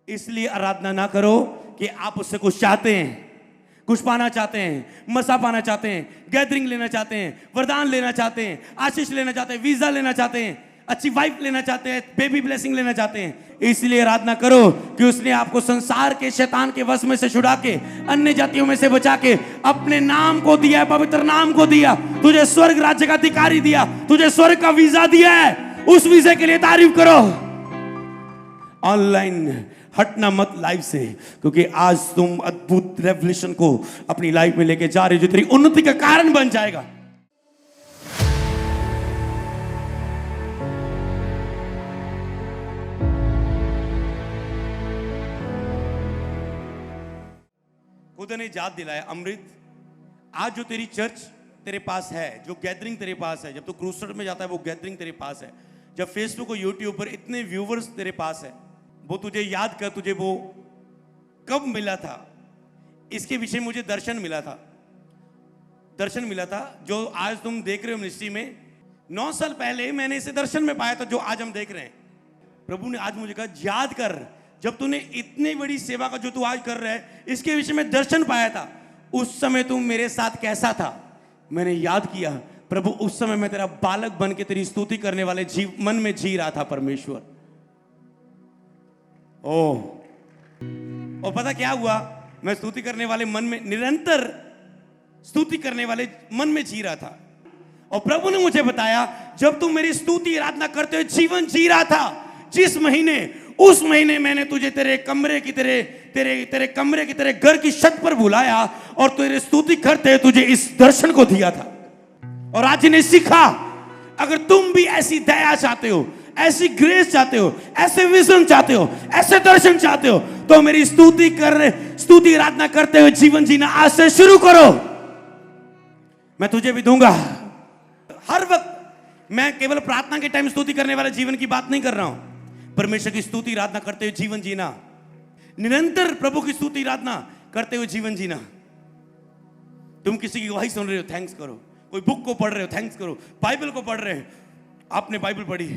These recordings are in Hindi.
इसलिए आराधना ना करो कि आप उससे कुछ चाहते हैं, कुछ पाना चाहते हैं, मसा पाना चाहते हैं, गैदरिंग लेना चाहते हैं, वरदान लेना चाहते हैं, आशीष लेना चाहते हैं, वीजा लेना चाहते हैं, अच्छी वाइफ लेना चाहते हैं, बेबी ब्लेसिंग लेना चाहते हैं। इसलिए आराधना करो कि उसने आपको संसार के शैतान के वश में से छुड़ा के, अन्य जातियों में से बचा के अपने नाम को दिया है, पवित्र नाम को दिया, तुझे स्वर्ग राज्य का अधिकारी दिया, तुझे स्वर्ग का वीजा दिया है। उस वीजे के लिए तारीफ करो। ऑनलाइन हटना मत लाइफ से, क्योंकि आज तुम अद्भुत रेवलेशन को अपनी लाइफ में लेके जा रहे हो जो तेरी उन्नति का कारण बन जाएगा। खुदा ने याद दिलाया, अमृत, आज जो तेरी चर्च तेरे पास है, जो गैदरिंग तेरे पास है, जब तू क्रूसर में जाता है वो गैदरिंग तेरे पास है, जब फेसबुक और यूट्यूब पर इतने व्यूवर्स तेरे पास है, वो तुझे याद कर तुझे वो कब मिला था। इसके विषय मुझे दर्शन मिला था, जो आज तुम देख रहे हो मिनिस्ट्री में। 9 साल पहले मैंने इसे दर्शन में पाया था, जो आज हम देख रहे हैं। प्रभु ने आज मुझे कहा, याद कर जब तूने इतनी बड़ी सेवा का जो तू आज कर रहा है, इसके विषय में दर्शन पाया था, उस समय तुम मेरे साथ कैसा था। मैंने याद किया, प्रभु उस समय मैं तेरा बालक बन के तेरी स्तुति करने वाले मन में जी रहा था परमेश्वर। और पता क्या हुआ, मैं स्तुति करने वाले मन में, निरंतर स्तुति करने वाले मन में जी रहा था। और प्रभु ने मुझे बताया, जब तुम मेरी स्तुति आराधना करते हुए जीवन जी रहा था, जिस महीने, उस महीने मैंने तुझे तेरे कमरे की तेरे कमरे की तेरे घर की छत पर बुलाया और तेरे स्तुति करते हुए तुझे इस दर्शन को दिया था। और आज इन्हें सीखा, अगर तुम भी ऐसी दया चाहते हो, ऐसी ग्रेस चाहते हो, ऐसे विजन चाहते हो, ऐसे दर्शन चाहते हो, तो मेरी स्तुति आराधना करते हुए जीवन जीना आज से शुरू करो। मैं तुझे भी दूंगा। हर वक्त मैं केवल प्रार्थना के टाइम स्तुति करने वाले जीवन की बात नहीं कर रहा हूं। परमेश्वर की स्तुति आराधना करते हुए जीवन जीना, निरंतर प्रभु की स्तुति आराधना करते हुए जीवन जीना। तुम किसी की गवाही सुन रहे हो, थैंक्स करो। कोई बुक को पढ़ रहे हो, थैंक्स करो। बाइबल को पढ़ रहे हो, आपने बाइबल पढ़ी,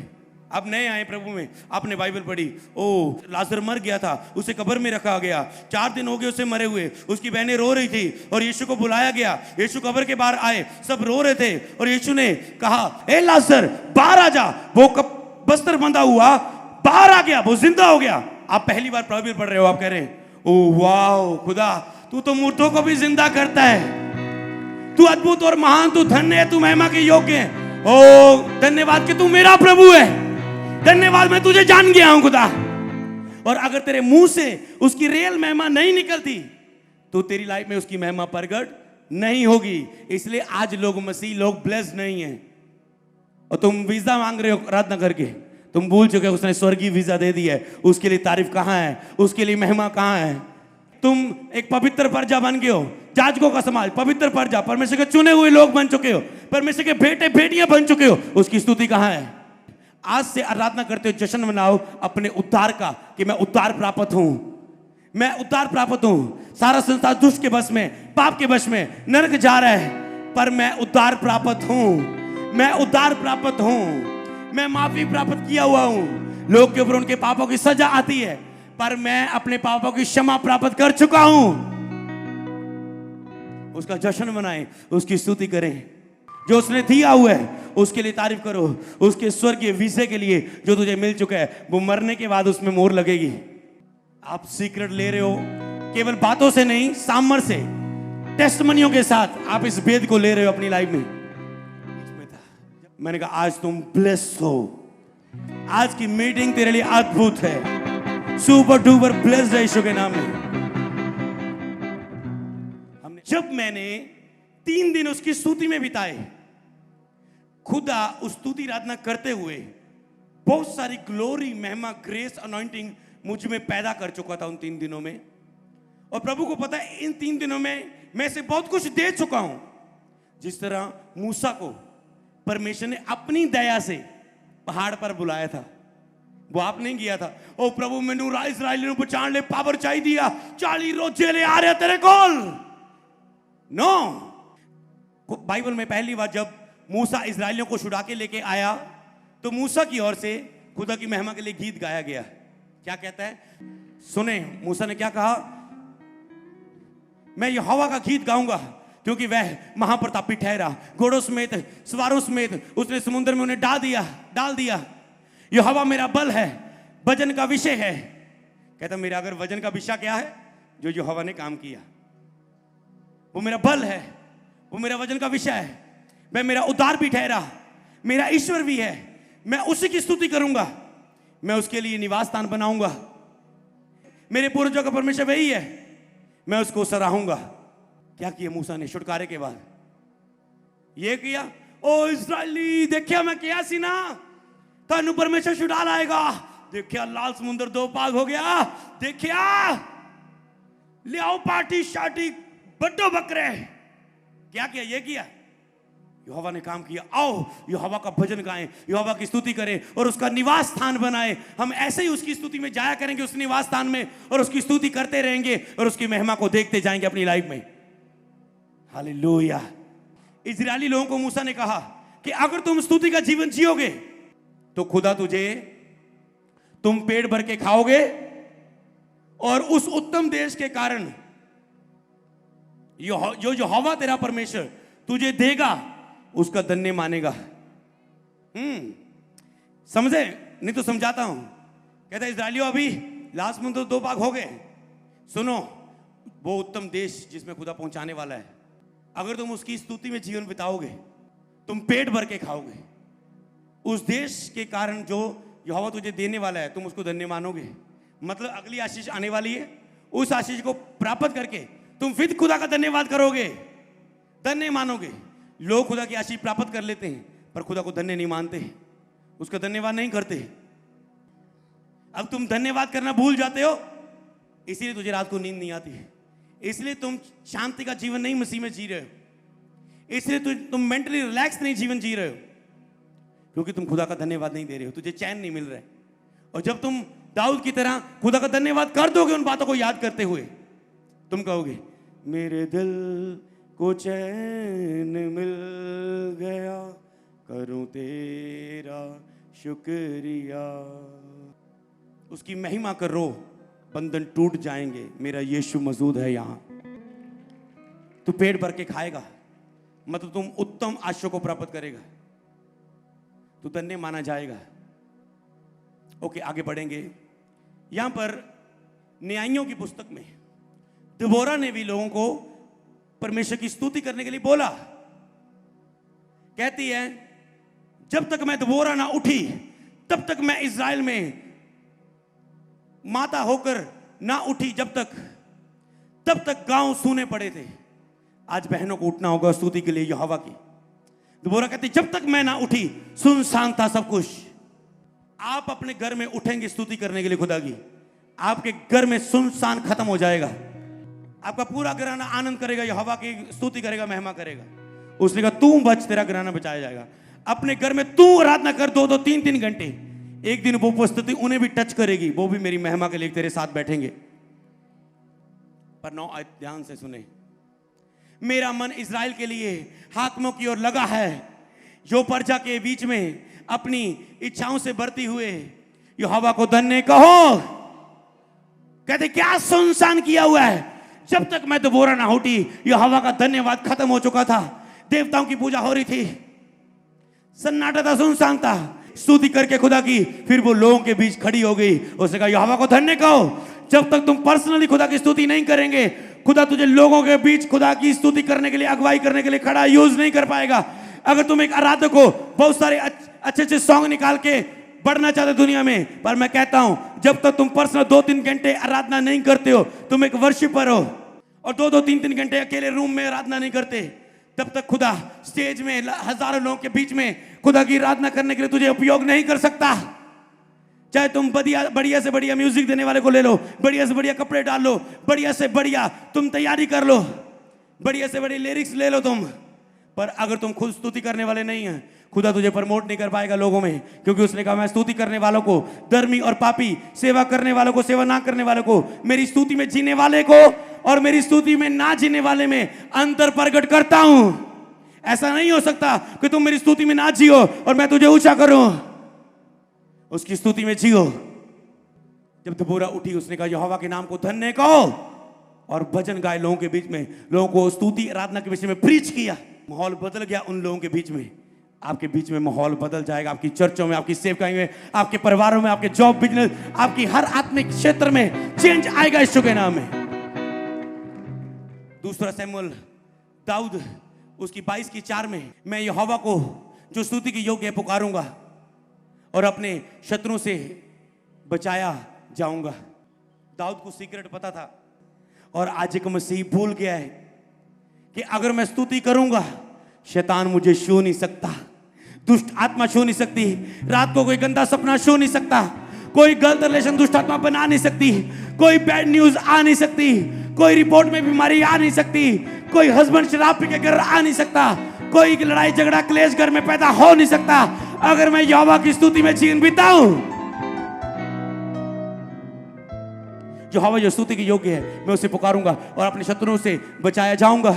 आप नए आए प्रभु में, आपने बाइबल पढ़ी। ओ, लाजर मर गया था, उसे कब्र में रखा गया, 4 दिन हो गए उसे मरे हुए, उसकी बहनें रो रही थी और यीशु को बुलाया गया। यीशु कब्र के बाहर आए, सब रो रहे थे और यीशु ने कहा, ए लाजर बाहर आ जा। वो बस्तर बंधा हुआ बाहर आ गया, वो जिंदा हो गया। आप पहली बार बाइबल पढ़ रहे हो, आप कह रहे हैं, ओ वाह खुदा, तू तो मूर्तों को भी जिंदा करता है, तू अद्भुत और महान, तू धन्य है, तू महिमा के योग्य है। ओ धन्यवाद कि तू मेरा प्रभु है, धन्यवाद मैं तुझे जान गया हूं खुदा। और अगर तेरे मुंह से उसकी रियल महिमा नहीं निकलती, तो तेरी लाइफ में उसकी महिमा प्रगट नहीं होगी। इसलिए आज लोग मसीह लोग ब्लेस्ड नहीं है। और तुम वीजा मांग रहे हो आराधना करके, तुम भूल चुके हो उसने स्वर्गीय वीजा दे दिया है। उसके लिए तारीफ कहां है, उसके लिए महिमा कहां है। तुम एक पवित्र प्रजा बन गए हो, याजकों का समाज, पवित्र प्रजा, परमेश्वर के चुने हुए लोग बन चुके हो, परमेश्वर के बेटे बेटियां बन चुके हो। उसकी स्तुति कहां है। आज से आराधना करते हो, जश्न मनाओ अपने उद्धार का, कि मैं उद्धार प्राप्त हूं, मैं उद्धार प्राप्त हूं। सारा संसार दुष्ट के बस में, पाप के बस में, नरक जा रहा है, पर मैं उद्धार प्राप्त हूं, मैं उद्धार प्राप्त हूं, मैं माफी प्राप्त किया हुआ हूं। लोग के ऊपर उनके पापों की सजा आती है, पर मैं अपने पापों की क्षमा प्राप्त कर चुका हूं। उसका जश्न मनाएं, उसकी स्तुति करें। जो उसने दिया हुआ है उसके लिए तारीफ करो, उसके स्वर्गीय वीजे के लिए जो तुझे मिल चुका है, वो मरने के बाद उसमें मोहर लगेगी। आप सीक्रेट ले रहे हो, केवल बातों से नहीं, सामर से, टेस्टमनियों के साथ आप इस भेद को ले रहे हो अपनी लाइफ में। मैंने कहा आज तुम ब्लेस्ड हो, आज की मीटिंग तेरे लिए अद्भुत है, सुपर डुपर ब्लेस्ड है यीशु के नाम में। जब मैंने 3 दिन उसकी स्तुति में बिताए, खुदा उस स्तुति आराधना करते हुए बहुत सारी ग्लोरी, महिमा, ग्रेस, अनॉइंटिंग मुझ में पैदा कर चुका था उन 3 दिनों में। और प्रभु को पता है इन 3 दिनों में मैं इसे बहुत कुछ दे चुका हूं। जिस तरह मूसा को परमेश्वर ने अपनी दया से पहाड़ पर बुलाया था, वो आप नहीं किया था। ओ प्रभु मैनू इस्राएलियों को पहचान ले, पावर चाहिए दिया, 40 रोजे ले आ रहे तेरे कोल। नो, बाइबल में पहली बार जब मूसा इस्राएलियों को छुड़ा के लेके आया, तो मूसा की ओर से खुदा की महिमा के लिए गीत गाया गया। क्या कहता है? सुने, मूसा ने क्या कहा? मैं यहोवा का गीत गाऊंगा क्योंकि वह महाप्रतापी ठहरा, घोड़ों समेत सवारों समेत उसने समुद्र में उन्हें डाल दिया। यहोवा मेरा बल है, वजन का विषय है। कहता मेरा अगर वजन का विषय क्या है? जो यहोवा ने काम किया, वो मेरा बल है, वो मेरा वजन का विषय है। मैं मेरा उद्धार भी ठहरा, मेरा ईश्वर भी है। मैं उसी की स्तुति करूंगा, मैं उसके लिए निवास स्थान बनाऊंगा। मेरे पूर्वजों का परमेश्वर वही है, मैं उसको सराहूंगा। क्या किया मूसा ने छुटकारे के बाद? ये किया, ओ इस्राएली देखिया मैं क्या सी ना, तानू परमेश्वर छुड़ा लाएगा। देखिया लाल समुद्र दो भाग हो गया, देखिया ले आओ पार्टी शार्टी बड्डो बकरे। क्या किया? ये किया, यहोवा ने काम किया। आओ यहोवा का भजन गाएं, यहोवा की स्तुति करें और उसका निवास स्थान बनाएं। हम ऐसे ही उसकी स्तुति में जाया करेंगे, उस निवास स्थान में, और उसकी स्तुति करते रहेंगे और उसकी महिमा को देखते जाएंगे अपनी लाइफ में। हालेलुया। इजरायली लोगों को मूसा ने कहा कि अगर तुम स्तुति का जीवन जियोगे तो खुदा तुम पेट भर के खाओगे और उस उत्तम देश के कारण जो यहोवा तेरा परमेश्वर तुझे देगा उसका धन्य मानेगा। समझे? नहीं तो समझाता हूं। कहता है इस्राएलियों अभी लास्ट में तो 2 भाग हो गए। सुनो, वो उत्तम देश जिसमें खुदा पहुंचाने वाला है, अगर तुम उसकी स्तुति में जीवन बिताओगे, तुम पेट भर के खाओगे, उस देश के कारण जो यहोवा तुझे देने वाला है तुम उसको धन्य मानोगे। मतलब अगली आशीष आने वाली है, उस आशीष को प्राप्त करके तुम फिर खुदा का धन्यवाद करोगे, धन्य मानोगे। लोग खुदा की आशीष प्राप्त कर लेते हैं पर खुदा को धन्य नहीं मानते, उसका धन्यवाद नहीं करते। अब तुम धन्यवाद करना भूल जाते हो, इसीलिए तुझे रात को नींद नहीं आती है, इसलिए तुम शांति का जीवन नहीं मसीह में जी रहे हो, इसलिए तुम मेंटली रिलैक्स नहीं जीवन जी रहे हो, क्योंकि तुम खुदा का धन्यवाद नहीं दे रहे हो, तुझे चैन नहीं मिल रहा है। और जब तुम दाऊद की तरह खुदा का धन्यवाद कर दोगे उन बातों को याद करते हुए, तुम कहोगे मेरे दिल को चैन मिल गया, करूं तेरा शुक्रिया। उसकी महिमा करो, बंधन टूट जाएंगे। मेरा यीशु मौजूद है यहां। तू पेट भर के खाएगा, मतलब तुम उत्तम आशीष को प्राप्त करेगा, तू धन्य माना जाएगा। ओके, आगे बढ़ेंगे। यहां पर न्यायियों की पुस्तक में दिबोरा ने भी लोगों को परमेश्वर की स्तुति करने के लिए बोला। कहती है जब तक मैं दिबोरा ना उठी तब तक मैं इज़राइल में माता होकर ना उठी, तब तक गांव सूने पड़े थे। आज बहनों को उठना होगा स्तुति के लिए यहोवा की। दिबोरा कहती जब तक मैं ना उठी सुनसान था सब कुछ। आप अपने घर में उठेंगे स्तुति करने के लिए खुदा की, आपके घर में सुनसान खत्म हो जाएगा। आपका पूरा घराना आनंद करेगा, यहोवा की स्तुति करेगा, महिमा करेगा। उसने कहा तू बच, तेरा घराना बचाया जाएगा। अपने घर में तू आराधना कर 2-2 3-3 घंटे। एक दिन वो उपस्थिति उन्हें भी टच करेगी, वो भी मेरी महिमा के लिए तेरे साथ बैठेंगे। पर 9 आयत ध्यान से सुने। मेरा मन इज़राइल के लिए हाकिमों की ओर लगा है, जो प्रजा के बीच में अपनी इच्छाओं से बढ़ती हुए यहोवा को धन्य कहो। कहते क्या सुनसान किया हुआ है। जब तक मैं दिबोरा ना उठी यहोवा का धन्यवाद खत्म हो चुका था, देवताओं की पूजा हो रही थी, सन्नाटा था, सुनसान था। स्तुति करके खुदा की, फिर वो लोगों के बीच खड़ी हो गई। उसने कहा यहोवा को धन्य कहो। जब तक तुम पर्सनली खुदा की स्तुति नहीं करेंगे, खुदा तुझे लोगों के बीच खुदा की स्तुति करने के लिए, अगुवाई करने के लिए खड़ा यूज नहीं कर पाएगा। अगर तुम एक आराधक हो, बहुत सारे अच्छे सॉन्ग निकाल के बढ़ना चाहते दुनिया में, पर मैं कहता हूं जब तक तुम पर्सनल 2-3 घंटे आराधना नहीं करते हो, तुम एक वर्शिपर हो, और 2-2 3-3 घंटे अकेले रूम में आराधना नहीं करते, तब तक खुदा स्टेज में हजारों लोगों के बीच में खुदा की आराधना करने के लिए तुझे उपयोग नहीं कर सकता। चाहे तुम बढ़िया से बढ़िया म्यूजिक देने वाले को ले लो, बढ़िया से बढ़िया कपड़े डाल लो, बढ़िया से बढ़िया तुम तैयारी कर लो, बढ़िया से बढ़िया लिरिक्स ले लो तुम, पर अगर तुम खुद स्तुति करने वाले नहीं हैं, खुदा तुझे प्रमोट नहीं कर पाएगा लोगों में। क्योंकि उसने कहा मैं स्तुति करने वालों को धर्मी और पापी, सेवा करने वालों को, सेवा ना करने वालों को, मेरी स्तुति में जीने वाले को और मेरी स्तुति में ना जीने वाले में अंतर प्रकट करता हूं। ऐसा नहीं हो सकता कि तुम मेरी स्तुति में ना जियो और मैं तुझे ऊंचा करूं। उसकी स्तुति में जियो, जब दबोरा उठी उसने कहा यहोवा के नाम को धन्य कहो और भजन गाए लोगों के बीच में, लोगों को स्तुति आराधना के विषय में प्रीच किया। माहौल बदल गया उन लोगों के बीच में। आपके बीच में माहौल बदल जाएगा, आपकी चर्चों में, आपकी सेवकाई में, आपके परिवारों में, आपके जॉब बिजनेस, आपकी हर आत्मिक क्षेत्र में चेंज आएगा यीशु के नाम में। दूसरा शमूएल दाऊद उसकी 22:4 में, मैं यहोवा को जो स्तुति के योग्य है पुकारूंगा और अपने शत्रुओं से बचाया जाऊंगा। दाऊद को सीक्रेट पता था और आज एक मसीह भूल गया है कि अगर मैं स्तुति करूंगा शैतान मुझे छू नहीं सकता, दुष्ट आत्मा छू नहीं सकती, रात को कोई गंदा सपना छू नहीं सकता, कोई गलत रिलेशन दुष्ट आत्मा बना नहीं सकती, कोई बैड न्यूज आ नहीं सकती, कोई रिपोर्ट में बीमारी आ नहीं सकती, कोई हस्बैंड शराब पी के घर आ नहीं सकता, कोई लड़ाई झगड़ा क्लेश घर में पैदा हो नहीं सकता अगर मैं यहोवा की स्तुति में जीवन बिताऊं। यहोवा जो स्तुति के योग्य है मैं उसे पुकारूंगा और अपने शत्रुओं से बचाया जाऊंगा।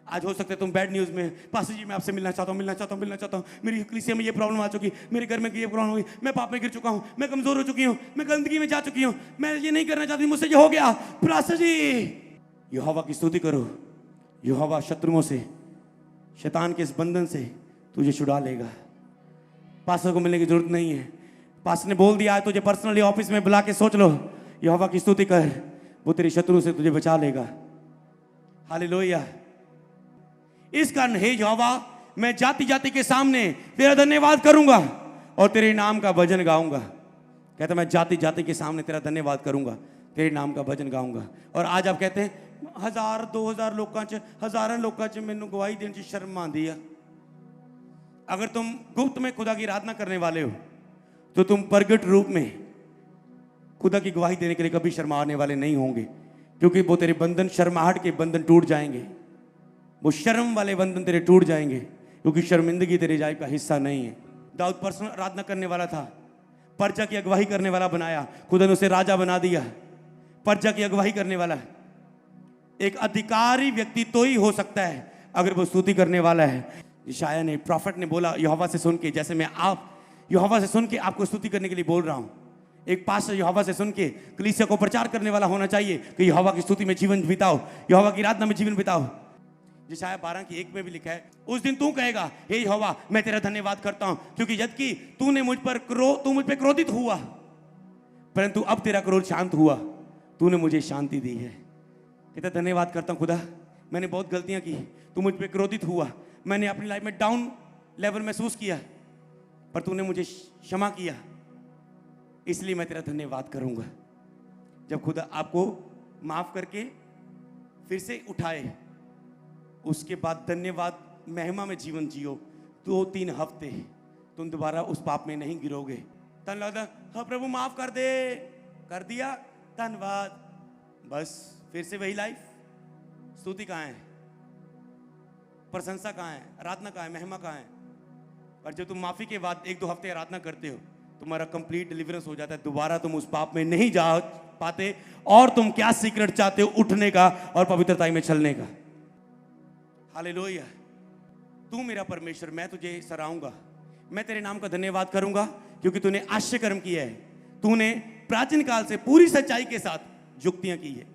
आज हो सकता है तुम बैड न्यूज में, पास्टर जी मैं आपसे मिलना चाहता हूं, मेरी कलीसिया में ये प्रॉब्लम आ चुकी, मेरे घर में ये प्रॉब्लम हुई, मैं पाप में गिर चुका हूं, मैं कमजोर हो चुकी हूं, मैं गंदगी में जा चुकी हूं, मैं ये नहीं करना चाहती, मुझसे ये हो गया। पास्टर जी यहोवा की स्तुति करो, यहोवा शत्रुओं से, शैतान के इस बंधन से तुझे छुड़ा लेगा। पास्टर को मिलने की जरूरत नहीं है, पास्टर ने बोल दिया है, तुझे पर्सनली ऑफिस में बुला के सोच लो, यहोवा की स्तुति कर, वो तेरे शत्रु से तुझे बचा लेगा। हालेलुया। इस कारण हे यहोवा मैं जाति जाति के सामने तेरा धन्यवाद करूंगा और तेरे नाम का भजन गाऊंगा। कहता मैं जाति जाति के सामने तेरा धन्यवाद करूंगा, तेरे नाम का भजन गाऊंगा। और आज आप कहते हैं 1000-2000 लोगों च हजारों लोगों च मैनू गवाही देने की शर्म आती है। अगर तुम गुप्त में खुदा की आराधना करने वाले हो तो तुम प्रगट रूप में खुदा की गवाही देने के लिए कभी शर्माने वाले नहीं होंगे, क्योंकि वो तेरे बंधन, शर्माहट के बंधन टूट जाएंगे, वो शर्म वाले बंधन तेरे टूट जाएंगे, क्योंकि शर्मिंदगी तेरे लाइफ का हिस्सा नहीं है। दाऊद पर्सनल आराधना करने वाला था, प्रजा की अगुवाई करने वाला बनाया, खुदा ने उसे राजा बना दिया। प्रजा की अगुवाई करने वाला एक अधिकारी व्यक्ति तो ही हो सकता है अगर वो स्तुति करने वाला है। यशायाह ने, प्रॉफिट ने बोला यहोवा से सुन के, जैसे मैं आप यहोवा से सुन के आपको स्तुति करने के लिए बोल रहा हूं, एक पास्टर यहोवा से सुन के कलीसिया को प्रचार करने वाला होना चाहिए कि यहोवा की स्तुति में जीवन बिताओ, यहोवा की आराधना में जीवन बिताओ। यशायाह 12:1 में भी लिखा है, उस दिन तू कहेगा हे यहोवा मैं तेरा धन्यवाद करता हूं, क्योंकि यद्यपि तू मुझ पे क्रोधित हुआ, परंतु अब तेरा क्रोध शांत हुआ, तूने मुझे शांति दी है। कहता धन्यवाद करता हूं खुदा, मैंने बहुत गलतियां की, तू मुझ पे क्रोधित हुआ, मैंने अपनी लाइफ में डाउन लेवल महसूस किया, पर तूने मुझे क्षमा किया, इसलिए मैं तेरा धन्यवाद करूंगा। जब खुदा आपको माफ करके फिर से उठाए, उसके बाद धन्यवाद महिमा में जीवन जियो, 2-3 हफ्ते तुम दोबारा उस पाप में नहीं गिरोगे। तन लगता हाँ प्रभु माफ कर दे, कर दिया धन्यवाद, बस फिर से वही लाइफ। स्तुति कहाँ है, प्रशंसा कहाँ है, आराधना कहाँ है, महिमा कहाँ है? पर जब तुम माफी के बाद 1-2 हफ्ते आराधना करते हो, तुम्हारा कंप्लीट डिलीवरेंस हो जाता है, दोबारा तुम उस पाप में नहीं जा पाते। और तुम क्या सीक्रेट चाहते हो? उठने का और पवित्रता में चलने का। हालेलुया। तू मेरा परमेश्वर, मैं तुझे सराहूंगा, मैं तेरे नाम का धन्यवाद करूंगा, क्योंकि तूने आश्चर्य कर्म किया है, तूने प्राचीन काल से पूरी सच्चाई के साथ जुक्तियां की है।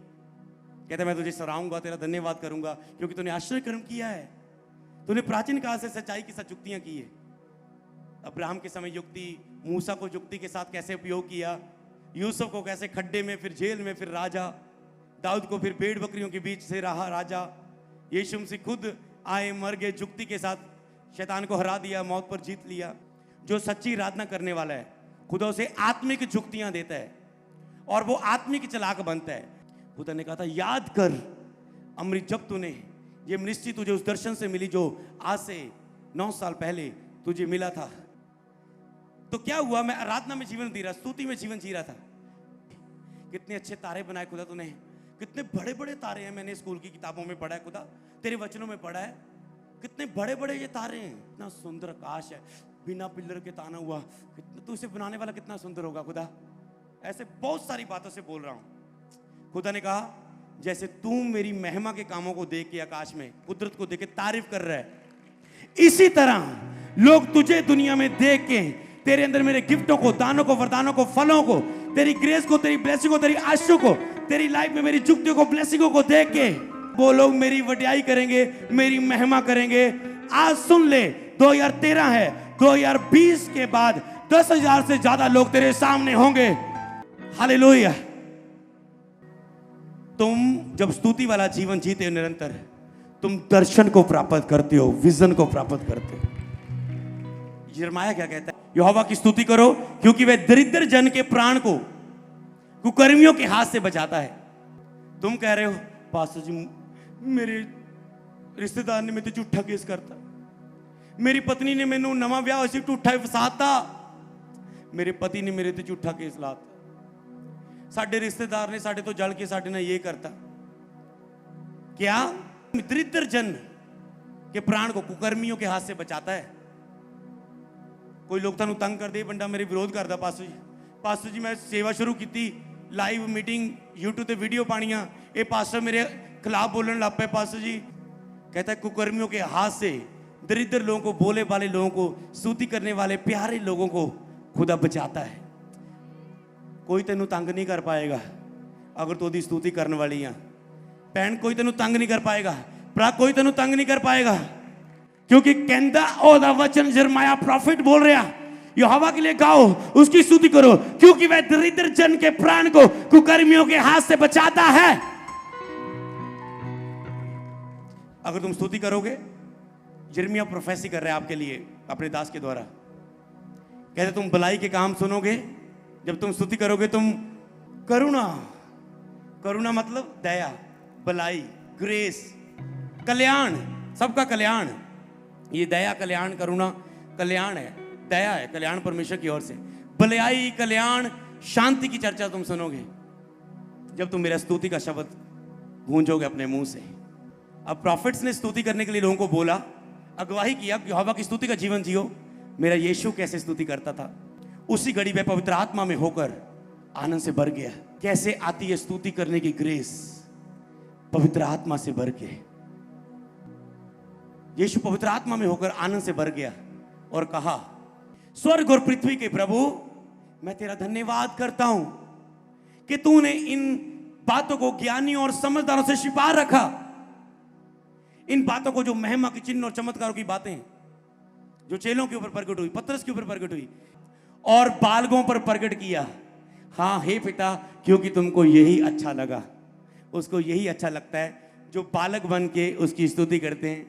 कहता मैं तुझे सराहूंगा, तेरा धन्यवाद करूंगा, क्योंकि तूने आश्चर्य कर्म किया है, तूने प्राचीन काल से सच्चाई के साथ जुक्तियां की है। अब्राहम के समय युक्ति, मूसा को युक्ति के साथ कैसे उपयोग किया, यूसुफ को कैसे खड्डे में, फिर जेल में, फिर राजा, दाऊद को फिर भेड़ बकरियों के बीच से रहा राजा, यीशु मसीह खुद आए, मर गए, जुक्ति के साथ शैतान को हरा दिया, मौत पर जीत लिया। जो सच्ची आराधना करने वाला है खुदा उसे आत्मिक जुक्तियां देता है और वो आत्मिक चालाक बनता है। खुदा ने कहा था याद कर अमृत, जब तूने ये मिनिस्ट्री तुझे उस दर्शन से मिली जो आज से 9 साल पहले तुझे मिला था, तो क्या हुआ? मैं आराधना में जीवन जी रहा, स्तुति में जीवन जी रहा था। कितने अच्छे तारे बनाए खुदा तूने, कितने बड़े बड़े तारे हैं, मैंने स्कूल की किताबों में पढ़ा है खुदा, तेरे वचनों में पढ़ा है, कितने बड़े बड़े ये तारे हैं, इतना सुंदर आकाश है, बिना पिलर के ताना हुआ, कितना तू इसे बनाने वाला कितना सुंदर होगा खुदा। ऐसे बहुत सारी बातों से बोल रहा हूं। खुदा ने कहा जैसे तू मेरी महिमा के कामों को देख के आकाश में कुदरत को देख के तारीफ कर रहा है, इसी तरह लोग तुझे दुनिया में देख के तेरे अंदर मेरे गिफ्टों को, दानों को, वरदानों को, फलों को, तेरी ग्रेस को, तेरी ब्लेसिंग को, तेरी आशीषों को, तेरी लाइफ में मेरी जुक्तियों को, ब्लेसिंगों को देख के वो लोग मेरी वडियाई करेंगे, मेरी महिमा करेंगे। आज सुन ले, 2013 है, 2020 के बाद 10,000 से ज्यादा लोग तेरे सामने होंगे। हालेलुया। तुम जब स्तुति वाला जीवन जीते हो निरंतर, तुम दर्शन को प्राप्त करते हो, विजन को प्राप्त करते हो। यिर्मयाह क्या कहता है? यहोवा की स्तुति करो क्योंकि वह दरिद्र जन के प्राण को कुकर्मियों के हाथ से बचाता है। तुम कह रहे हो पास्टर जी मेरे रिश्तेदार ने मेरे झूठा केस करता, मेरी पत्नी ने मैनू नवा ब्याह होया सी झूठा फसाता, मेरे पति ने मेरे ते झूठा केस लाता, साडे रिश्तेदार ने साडे तो जल के साडे नाल ये करता। क्या दरिद्र जन के प्राण को कुकर्मियों के हाथ से बचाता है? कोई लोग थानू तंग कर दे, बंदा मेरे विरोध करता, पास्टर जी मैं सेवा शुरू की, लाइव मीटिंग यूट्यूब पे वीडियो पानियां, ये पास्टर मेरे खिलाफ बोलने लग पे। पास्टर जी कहता है कुकर्मियों के हाथ से दरिद्र लोगों को, बोले वाले लोगों को, स्तुति करने वाले प्यारे लोगों को खुदा बचाता है। कोई तेनू तंग नहीं कर पाएगा अगर तू ओदी स्तुति करने वाली है। भैन कोई तेनू तंग नहीं कर पाएगा, भरा कोई तेनू तंग नहीं कर पाएगा, क्योंकि कहता ओदा वचन यिर्मयाह प्रॉफिट बोल रहा, यहोवा के लिए गाओ, उसकी स्तुति करो क्योंकि वह दरिद्र जन के प्राण को कुकर्मियों के हाथ से बचाता है। अगर तुम स्तुति करोगे, यिर्मयाह प्रोफेसी कर रहे हैं आपके लिए अपने दास के द्वारा, कहते तुम भलाई के काम सुनोगे जब तुम स्तुति करोगे। तुम करुणा, करुणा मतलब दया, भलाई, ग्रेस, कल्याण, सबका कल्याण, ये दया, कल्याण, करुणा, कल्याण है, दया है, कल्याण परमेश्वर की ओर से, भलाई, कल्याण, शांति की चर्चा तुम सुनोगे जब तुम मेरा स्तुति का शब्द गूंजोगे अपने मुंह से। अब प्रॉफिट्स ने स्तुति करने के लिए लोगों को बोला, अगवाही किया कि यहोवा की स्तुति का जीवन जियो। मेरा यीशु कैसे स्तुति करता था, उसी घड़ी में पवित्र आत्मा में होकर आनंद से भर गया। कैसे आती है स्तुति करने की ग्रेस? पवित्र आत्मा से भर के। यीशु पवित्र आत्मा में होकर आनंद से भर गया और कहा, स्वर्ग और पृथ्वी के प्रभु मैं तेरा धन्यवाद करता हूं कि तूने इन बातों को ज्ञानियों और समझदारों से छिपा रखा। इन बातों को, जो महिमा की चिन्ह और चमत्कारों की बातें जो चेलों के ऊपर प्रकट हुई, पतरस के ऊपर प्रकट हुई और बालकों पर प्रकट किया। हाँ हे पिता, क्योंकि तुमको यही अच्छा लगा। उसको यही अच्छा लगता है जो बालक बन के उसकी स्तुति करते हैं,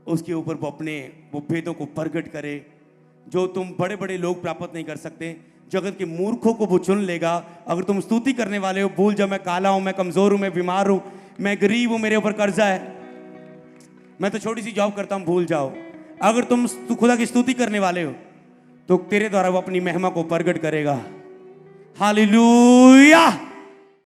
उसके ऊपर वो अपने वो भेदों को प्रकट करे जो तुम बड़े बड़े लोग प्राप्त नहीं कर सकते। जगत के मूर्खों को वो चुन लेगा। अगर तुम स्तुति करने वाले हो, भूल जाओ मैं काला हूं, मैं कमजोर हूं, मैं बीमार हूं, मैं गरीब हूं, मेरे ऊपर कर्जा है, मैं तो छोटी सी जॉब करता हूं, भूल जाओ। अगर तुम खुदा की स्तुति करने वाले हो तो तेरे द्वारा वो अपनी महिमा को प्रकट करेगा। हालेलुया।